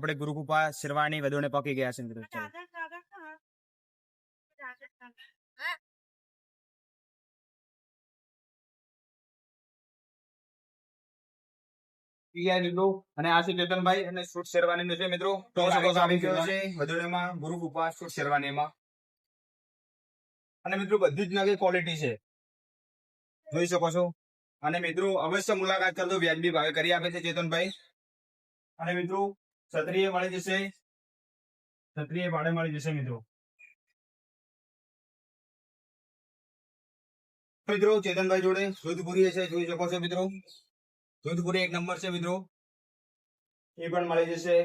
આપણે ગુરુકૃપા શેરવાની વધુને પકી ગયા છે મિત્રો. અને આ છે ચેતનભાઈ અને સૂટ શેરવાની નું છે મિત્રો. તો આવી ગયો છે વધુમાં ગુરુકૃપા સૂટ શેરવાનીમાં. અને મિત્રો બધી જ નવી ક્વોલિટી છે, જોઈ શકો છો. અને મિત્રો અવશ્ય મુલાકાત કરજો, વ્યાજબી ભાવે કરી આપે છે ચેતનભાઈ. અને મિત્રો ક્ષત્રિય મળી જશે, ક્ષત્રિય ભાડે મળી જશે મિત્રો. મિત્રો ચેતનભાઈ જોડે જોધપુરી છે, જોઈ શકો છો મિત્રો. જોધપુરી એક નંબર છે મિત્રો, એ પણ મળી જશે.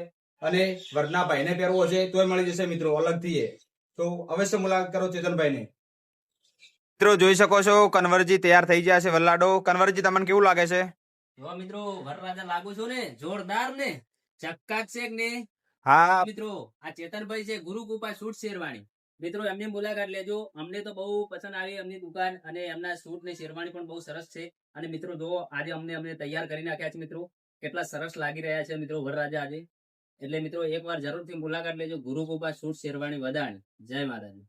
અને વરના ભાઈને પહેરવો છે તોય મળી જશે મિત્રો અલગથી. તો અવશ્ય મુલાકાત કરો ચેતનભાઈ ને. મિત્રો જોઈ શકો છો કન્વરજી તૈયાર થઈ ગયા છે વલ્લાડો. કન્વરજી તમને કેવું લાગે છે? મિત્રો વરરાજા લાગુ છું ને, જોરદાર ને, ચકાચક ને. હા મિત્રો આ ચેતનભાઈ છે ગુરુકૃપા સૂટ શેરવાણી. મિત્રો એમની મુલાકાત લેજો, અમને તો બહુ પસંદ આવી એમની દુકાન, અને એમના સૂટ ને શેરવાણી પણ બહુ સરસ છે. અને મિત્રો જો આજે અમને તૈયાર કરી નાખ્યા છે મિત્રો, કેટલા સરસ લાગી રહ્યા છે મિત્રો વરરાજા આજે. એટલે મિત્રો એકવાર જરૂરથી મુલાકાત લેજો, ગુરુકૃપા સૂટ શેરવાણી વદાણી. જય માતાજી.